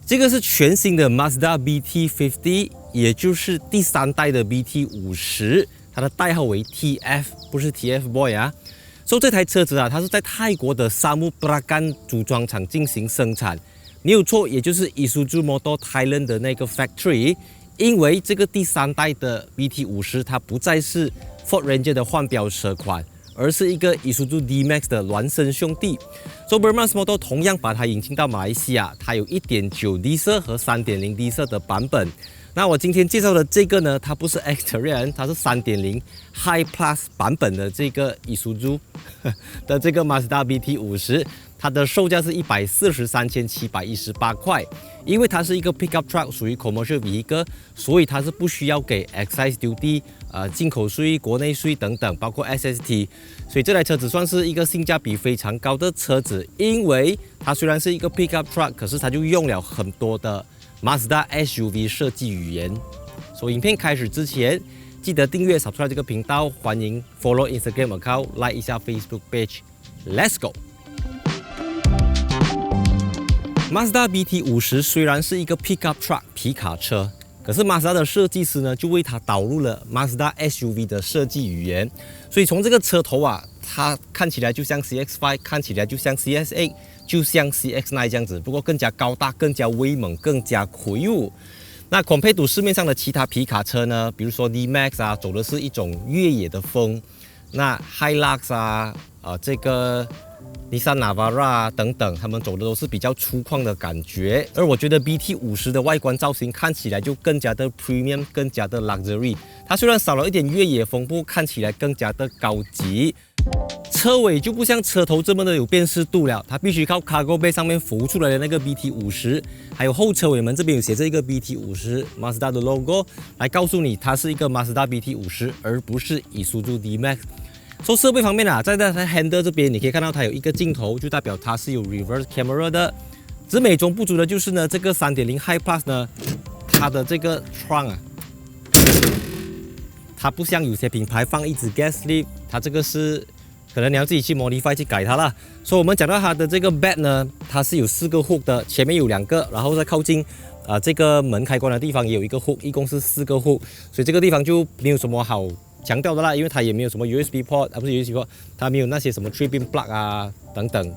这个是全新的 Mazda BT50，也就是第3代的 BT50，它的代号为 TF， 不是 TF Boy 啊。所以这台车子啊，它是在泰国的沙木布拉干组装厂进行生产，没有错，也就是 Isuzu Motor Thailand 的那个 factory。因为这个第3代的 BT50，它不再是 Ford Ranger 的换标车款，而是一个 Isuzu D-Max 的孪生兄弟。所以 Bermas Motor 同样把它引进到马来西亚，它有 1.9D 色和 3.0D 色的版本。那我今天介绍的这个呢，它不是 X-Terrain， 它是 3.0 High Plus 版本的这个 Isuzu 的这个 Mazda BT50， 它的售价是143,718块。因为它是一个 pickup truck， 属于 commercial vehicle， 所以它是不需要给 excise duty、进口税、国内税等等，包括 SST。所以这台车子算是一个性价比非常高的车子，因为它虽然是一个 pickup truck， 可是它就用了很多的 Mazda SUV 设计语言。所以影片开始之前，记得订阅、subscribe 这个频道，欢迎 follow Instagram account，like 一下 Facebook page。Let's go。Mazda BT50 虽然是一个 pickup truck 皮卡车，可是 Mazda 的设计师呢就为它导入了 Mazda SUV 的设计语言，所以从这个车头啊，它看起来就像 CX-5， 看起来就像 CS8， 就像 CX-9 这样子，不过更加高大、更加威猛、更加魁梧。那compared to市面上的其他皮卡车呢，比如说 D-Max 啊，走的是一种越野的风，那 Hilux 啊，这个尼桑纳瓦拉等等，他们走的都是比较粗犷的感觉，而我觉得 BT50 的外观造型看起来就更加的 premium， 更加的 luxury。它虽然少了一点越野风，不过看起来更加的高级。车尾就不像车头这么的有辨识度了，它必须靠 cargo bay 上面浮出来的那个 BT50， 还有后车尾门这边有写着一个 BT50 Mazda 的 logo， 来告诉你它是一个 Mazda BT50， 而不是 Isuzu D-Max。说设备方面啊，在它的 handle 这边，你可以看到它有一个镜头，就代表它是有 reverse camera 的。只美中不足的就是呢，这个 3.0 High Plus 呢，它的这个 trunk 啊，它不像有些品牌放一支 gas lift， 它这个是可能你要自己去 modify 去改它啦。所以我们讲到它的这个 bed 呢，它是有4个 hook 的，前面有2个，然后再靠近这个门开关的地方也有一个 hook， 一共是4个 hook， 所以这个地方就没有什么好强调的啦，因为它也没有什么 USB port， 不是 USB port， 它没有那些什么 3-pin plug 啊等等。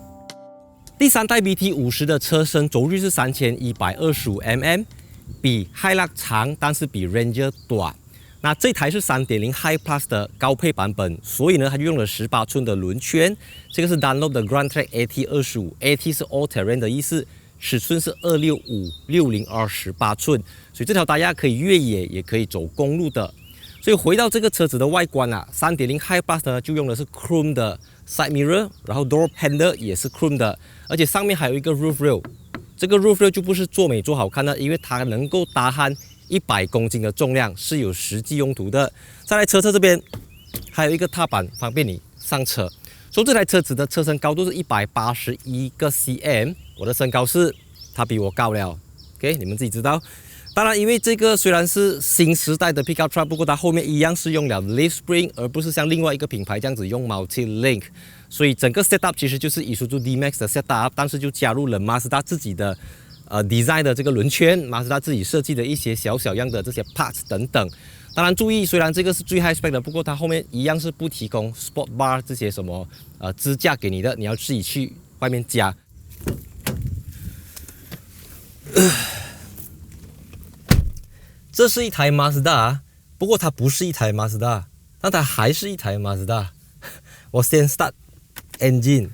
第3代 BT50 的车身轴距是3125mm， 比 Hilux 长，但是比 Ranger 短。那这台是 3.0 High Plus 的高配版本，所以呢，它就用了18寸的轮圈。这个是 Dunlop 的 Grand Track AT25，AT 是 All Terrain 的意思，尺寸是265/60/18寸，所以这条大亚可以越野，也可以走公路的。所以回到这个车子的外观啊， 3.0 High Plus 呢就用的是 Chrome 的 Side Mirror， 然后 Door Handle 也是 Chrome 的，而且上面还有一个 Roof Rail。这个 Roof Rail 就不是做美做好看的，因为它能够搭含100公斤的重量，是有实际用途的。再来车侧这边还有一个踏板，方便你上车。所以这台车子的车身高度是181个 cm， 我的身高是它比我高了 ，OK， 你们自己知道。当然，因为这个虽然是新时代的 pickup truck， 不过它后面一样是用了 leaf spring， 而不是像另外一个品牌这样子用 multi link， 所以整个 setup 其实就是 Isuzu D-Max 的 setup， 但是就加入了 Mazda 自己的design 的这个轮圈， Mazda 自己设计的一些小样的这些 parts 等等。当然注意，虽然这个是最 high spec 的，不过它后面一样是不提供 sport bar 这些什么支架给你的，你要自己去外面加。这是一台 Mazda， 不过它不是一台 Mazda， 但它还是一台 Mazda。我先 start engine，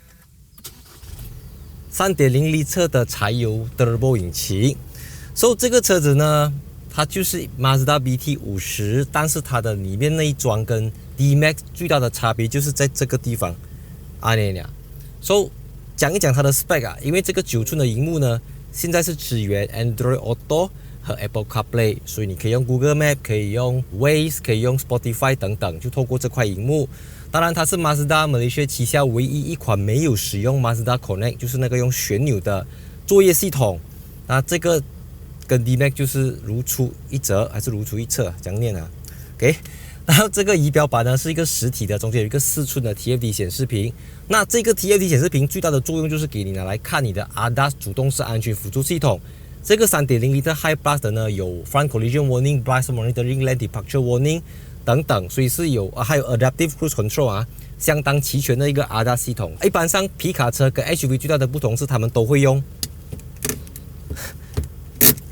3.0 litre 的柴油 turbo 引擎。所以这个车子呢，它就是 Mazda BT50， 但是它的里面内装跟 D-Max 最大的差别就是在这个地方。所以讲一讲它的 spec 啊，因为这个9寸的荧幕呢，现在是支援 Android Auto和 Apple CarPlay， 所以你可以用 Google Map， 可以用 Waze， 可以用 Spotify 等等，就透过这块荧幕。当然，它是 Mazda 马来西亚旗下唯一一款没有使用 Mazda Connect， 就是那个用旋钮的作业系统。那这个跟 D-Max 就是如出一辙，还是如出一辙？这样念啊 ？OK。然后这个仪表板呢是一个实体的，中间有一个4寸的 TFT 显示屏。那这个 TFT 显示屏最大的作用就是给你拿来看你的 ADAS 主动式安全辅助系统。这个3.0L High Plus 的呢，有 Front Collision Warning、Blind Monitoring、Lane Departure Warning 等等，所以是有还有 Adaptive Cruise Control 啊，相当齐全的一个 ADAS 系统。一般上皮卡车跟 SUV 最大的不同是，他们都会用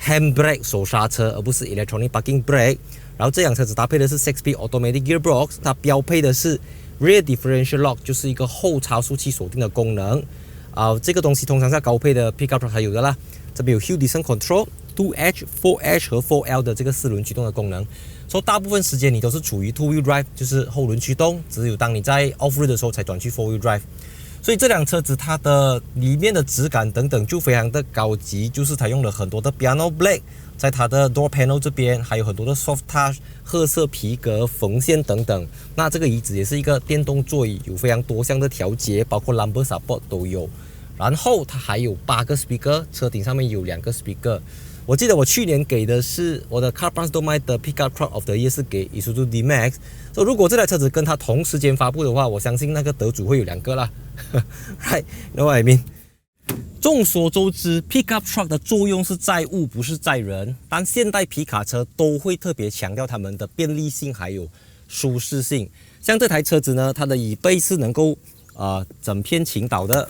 Handbrake 手刹车，而不是 Electronic Parking Brake。然后这辆车子搭配的是 6-speed Automatic Gearbox， 它标配的是 Rear Differential Lock， 就是一个后超速器锁定的功能。这个东西通常在高配的 Pickup Truck 才有的啦。这边有 Hill Descent Control、2H、4H 和 4L 的这个4轮驱动的功能。所以大部分时间你都是处于 Two Wheel Drive， 就是后轮驱动，只有当你在 Off Road 的时候才转去 Four Wheel Drive。所以这辆车子它的里面的质感等等就非常的高级，就是它用了很多的 Piano Black， 在它的 Door Panel 这边还有很多的 Soft Touch、褐色皮革、缝线等等。那这个椅子也是一个电动座椅，有非常多项的调节，包括 Lumbar Support 都有。然后它还有8个 speaker， 车顶上面有2个 speaker。我记得我去年给的是我的 Car Plus Domai 的 Pickup Truck of the Year 是给 Isuzu D-Max， 所以如果这台车子跟它同时间发布的话，我相信那个得主会有2个啦。Right, know what I mean？ 众所周知 ，Pickup Truck 的作用是载物，不是载人。但现代皮卡车都会特别强调它们的便利性还有舒适性。像这台车子呢，它的椅背是能够整片倾倒的。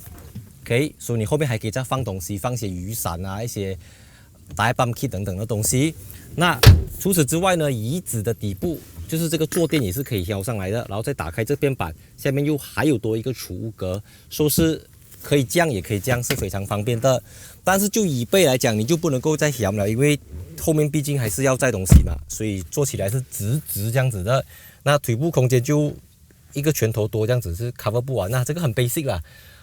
OK， 所以你后面还可以再放东西，放些雨伞啊，一些Tire Bump Kit 等等的东西。那除此之外呢，椅子的底部就是这个坐垫也是可以挑上来的，然后再打开这边板，下面又还有多一个储物格，说是可以降也可以降，是非常方便的。但是就椅背来讲，你就不能够再调了，因为后面毕竟还是要载东西嘛，所以坐起来是直这样子的。那腿部空间就一个拳头多这样子是 cover 不完，那这个很 basic 啦。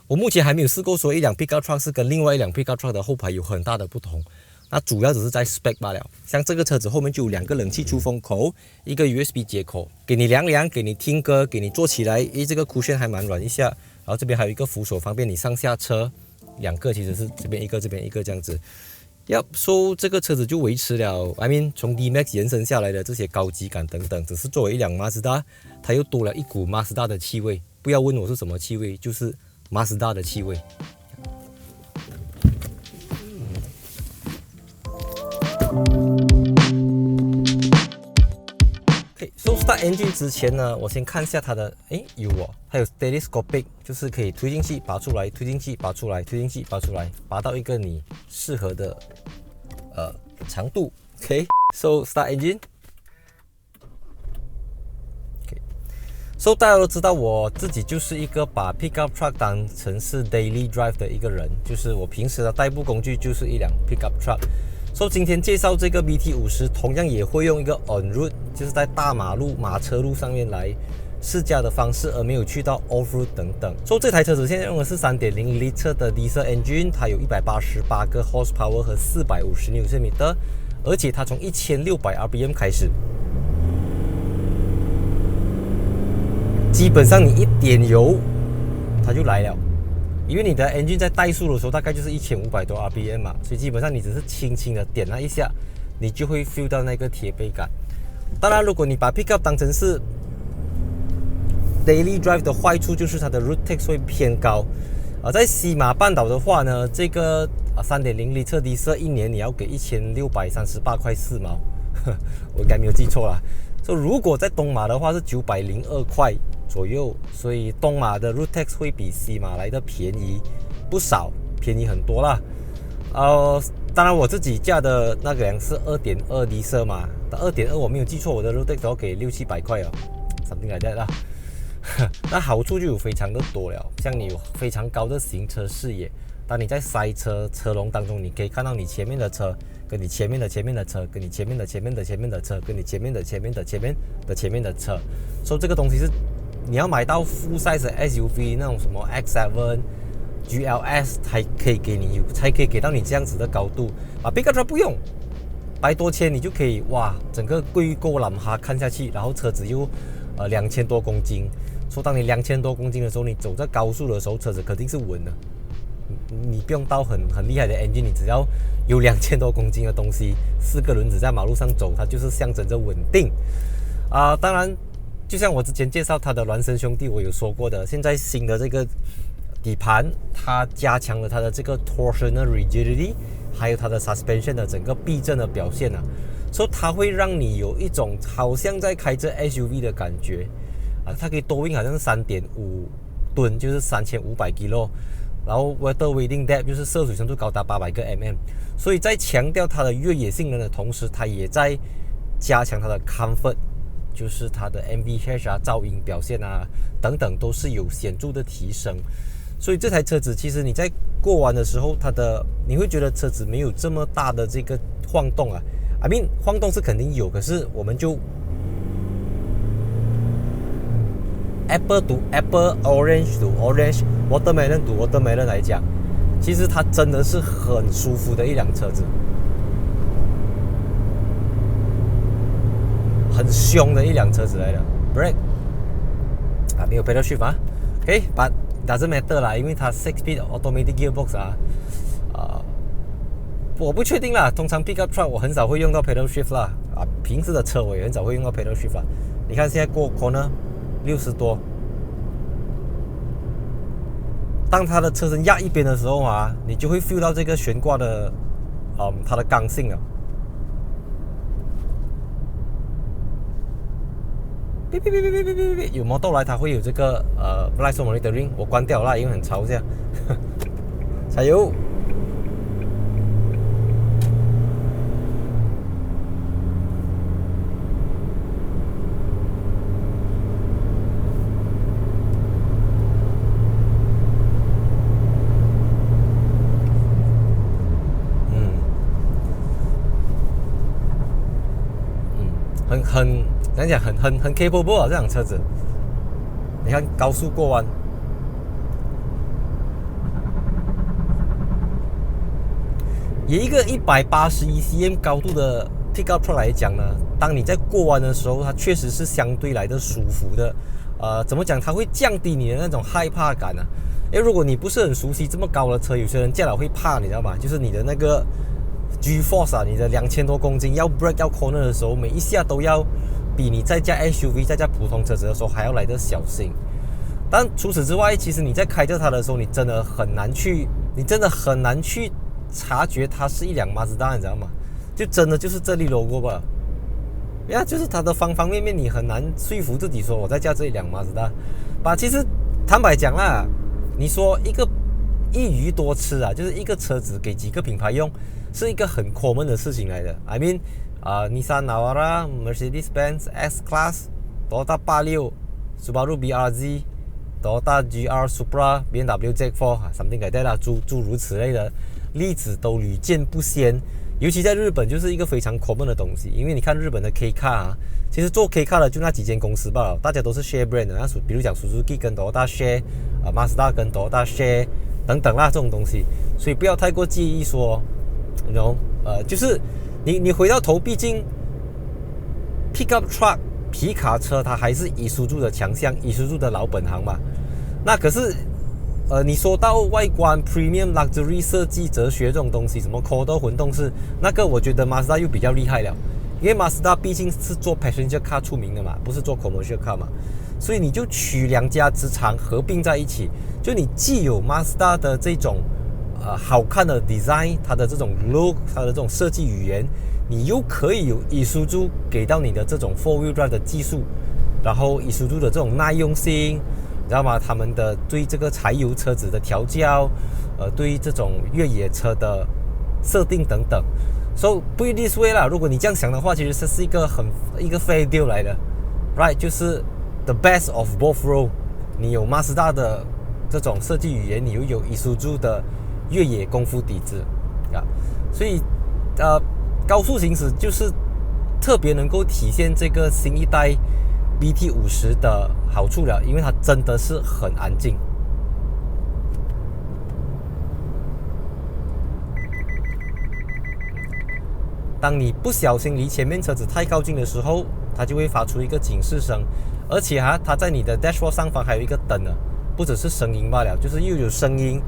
我目前还没有试过说一辆 Pickup Truck 是跟另外一辆 Pickup Truck 的后排有很大的不同，那主要只是在 spec 罢了。像这个车子后面就有2个冷气出风口，一个 USB 接口，给你凉凉，给你听歌，给你坐起来，这个 cushion 还蛮软一下。然后这边还有一个扶手，方便你上下车。2个其实是这边一个，这边一个这样子。说这个车子就维持了 I mean 从 D-Max 延伸下来的这些高级感等等，只是作为一辆 Mazda， 它又多了一股 Mazda 的气味。不要问我是什么气味，就是Mazda 的气味。OK，so start engine 之前呢，我先看一下它的，它有 telescopic， 就是可以推进去、拔出来、推进去、拔出来、推进去、拔出来，拔到一个你适合的长度。OK，so start engine。So 大家都知道，我自己就是一个把 Pickup Truck 当成是 Daily Drive 的一个人，就是我平时的代步工具就是一辆 Pickup Truck。So 今天介绍这个 BT50， 同样也会用一个 On Road， 就是在大马路、马车路上面来试驾的方式，而没有去到 Off Road 等等。So 这台车子现在用的是 3.0L 的 Diesel Engine， 它有188个 Horsepower 和450 Nm， 而且它从1600 RPM 开始。基本上你一点油，它就来了，因为你的 engine 在怠速的时候大概就是1500多 RPM 嘛，所以基本上你只是轻轻的点那一下，你就会 feel 到那个贴背感。当然，如果你把 Pickup 当成是 Daily Drive 的坏处就是它的 Road Tax 会偏高。在西马半岛的话呢，这个3.0L Diesel 一年你要给1638块4毛，我应该没有记错啦。所以如果在东马的话是902块左右，所以东马的 Road Tax 会比西马来的便宜不少，便宜很多啦。当然我自己驾的那个辆是 2.2 Diesel 嘛，但 2.2 我没有记错，我的 Road Tax 要给600-700块哦，something like that 啦。那好处就有非常的多了，像你有非常高的行车视野，当你在塞车车龙当中，你可以看到你前面的车，跟你前面的前面的车，跟你前面的前面的前面的车，跟你前面的前面的前面的前面的车。所以这个东西是你要买到 full size 的 SUV 那种什么 X7、GLS 才可以给到你这样子的高度。Pickup Truck 不用，100多千你就可以哇，整个贵过揽哈看下去，然后车子又2000多公斤。说当你2000多公斤的时候，你走在高速的时候，车子肯定是稳的。你不用到很厉害的 engine， 你只要有2000多公斤的东西，4个轮子在马路上走，它就是象征着稳定。当然，就像我之前介绍它的孪生兄弟，我有说过的，现在新的这个底盘，它加强了它的这个 torsional rigidity，还有它的 suspension 的整个避震的表现啊，所以它会让你有一种好像在开着 SUV 的感觉啊。它可以多运好像是3.5吨，就是3500 kg，然后 water wading depth 就是涉水深度高达800个 mm， 所以在强调它的越野性能的同时，它也在加强它的 comfort， 就是它的 NVH 啊、噪音表现啊等等都是有显著的提升。所以这台车子其实你在过弯的时候，你会觉得车子没有这么大的这个晃动啊。I mean 晃动是肯定有，可是我们就 Apple to Apple Orange to Orange Watermelon to Watermelon 来讲，其实它真的是很舒服的一辆车子，很凶的一辆车子来的。Brake 啊，没有 pedal shift 啊 ，OK， but doesn't matter 啦，因为它 6-speed automatic gearbox 啊，我不确定啦。通常 pickup truck 我很少会用到 pedal shift 啦，啊，平时的车我也很少会用到 pedal shift 啦。你看现在过 corner 60多，当它的车身压一边的时候啊，你就会 feel 到这个悬挂的，它的刚性了。有摩托来，它会有这个blind spot monitoring， 我关掉了，因为很吵这样。加油！怎样讲，很 capable 啊，这辆车子。你看高速过弯，以一个181 cm 高度的 pickup truck 来讲呢，当你在过弯的时候，它确实是相对来的舒服的。怎么讲？它会降低你的那种害怕感啊。因为如果你不是很熟悉这么高的车，有些人驾了会怕，你知道吗？就是你的那个 G-force 啊，你的2000多公斤要 brake 要 corner 的时候，每一下都要比你在驾 SUV 在驾普通车子的时候还要来得小心。但除此之外，其实你在开着它的时候，你真的很难去察觉它是一辆马自达，你知道吗？就真的就是这里 logo 吧，呀，就是它的方方面面，你很难说服自己说我在驾这一辆马自达。其实坦白讲啦，你说一鱼多吃啊，就是一个车子给几个品牌用，是一个很 common 的事情来的。I mean，Nissan Navara、Mercedes-Benz S-Class、Toyota 86、Subaru BRZ、Toyota GR Supra、BMW Z4 something like that 啦，诸如此类的例子都屡见不鲜。尤其在日本就是一个非常 common 的东西，因为你看日本的 K car 啊，其实做 K car 的就那几间公司罢了，大家都是 share brand 的，比如讲 Suzuki 跟 Toyota share，Mazda 跟 Toyota share 等等啦这种东西，所以不要太过介意说，就是你回到头，毕竟 pickup truck 皮卡车它还是Isuzu的强项，Isuzu的老本行嘛。那可是你说到外观 premium luxury 设计哲学这种东西，什么 Cordo 混动式，那个我觉得 Mazda 又比较厉害了，因为 Mazda 毕竟是做 passenger car 出名的嘛，不是做 commercial car 嘛，所以你就取两家之长合并在一起，就你既有 Mazda 的这种好看的 design， 它的这种 look， 它的这种设计语言，你又可以有 Isuzu 给到你的这种 4-wheel drive 的技术，然后 Isuzu 的这种耐用性。你知道吗？他们的对这个柴油车子的调教，对于这种越野车的设定等等 ，so 不一定是为了。如果你这样想的话，其实这是一个fair deal 来的 ，right？ 就是 the best of both worlds。你有 Mazda 的这种设计语言，你又有 Isuzu 的越野功夫底子啊，所以高速行驶就是特别能够体现这个新一代BT50的好处了，因为它真的是很安静。当你不小心离前面车子太靠近的时候，它就会发出一个警示声，而且它在你的 dashboard 上方还有一个灯呢，不只是声音罢了，就是又有声音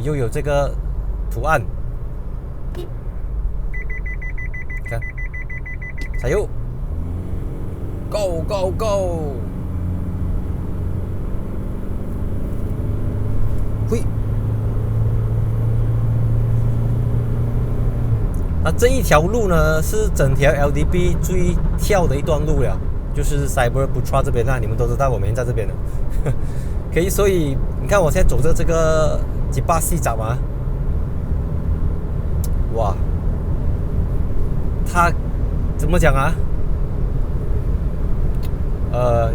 又有这个图案。你看，加油！ Go go go！ 嘿，那这一条路呢，是整条 LDB 最跳的一段路了，就是 Cyber Putra 这边啦，你们都知道我们在这边的。可以，所以你看我现在走着这个吉巴西站嘛，哇，它怎么讲啊？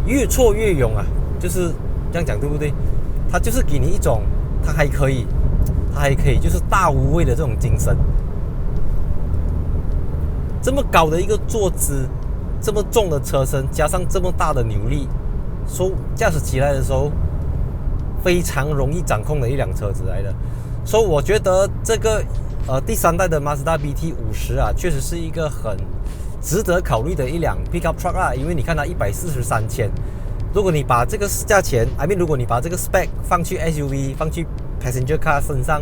越挫越勇啊，就是这样讲对不对？它就是给你一种，它还可以，就是大无畏的这种精神。这么高的一个坐姿，这么重的车身，加上这么大的扭力，驾驶起来的时候非常容易掌控的一辆车子来的。所以我觉得这个第3代的 Mazda BT50啊，确实是一个很值得考虑的一辆 pickup truck 啊，因为你看它143千，如果你把这个价钱如果你把这个 spec 放去 SUV 放去 passenger car 身上，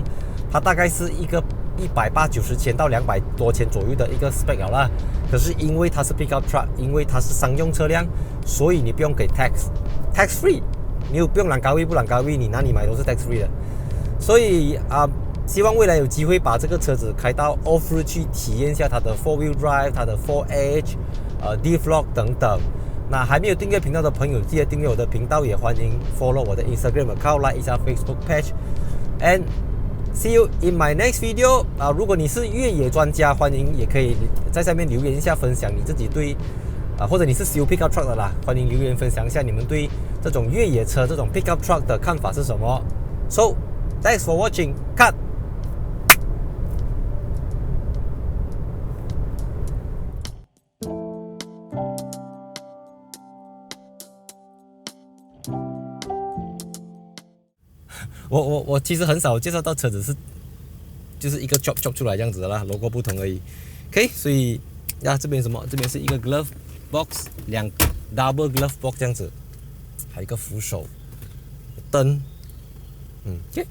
它大概是一个180-90千到200多千左右的一个 spec 了啦。可是因为它是 pickup truck， 因为它是商用车辆，所以你不用给 tax free， 你又不用揽高位不揽高位，你哪里买都是 tax free 的。所以希望未来有机会把这个车子开到 off-road 去体验一下它的 4-wheel drive， 它的 4H D-Vlog 等等。那还没有订阅频道的朋友，记得订阅我的频道，也欢迎 follow 我的 Instagram account， like 一下 Facebook page，and see you in my next video。如果你是越野专家，欢迎也可以在下面留言一下，分享你自己对或者你是使用 pickup truck 的啦，欢迎留言分享一下你们对这种越野车、这种 pickup truck 的看法是什么。So thanks for watching. Cut. 我其实很少介绍到车子就是一个 job 出来这样子的啦，logo 不同而已。OK， 所以这边什么？这边是一个 glove box， double glove box 这样子，还有一个扶手灯，OK。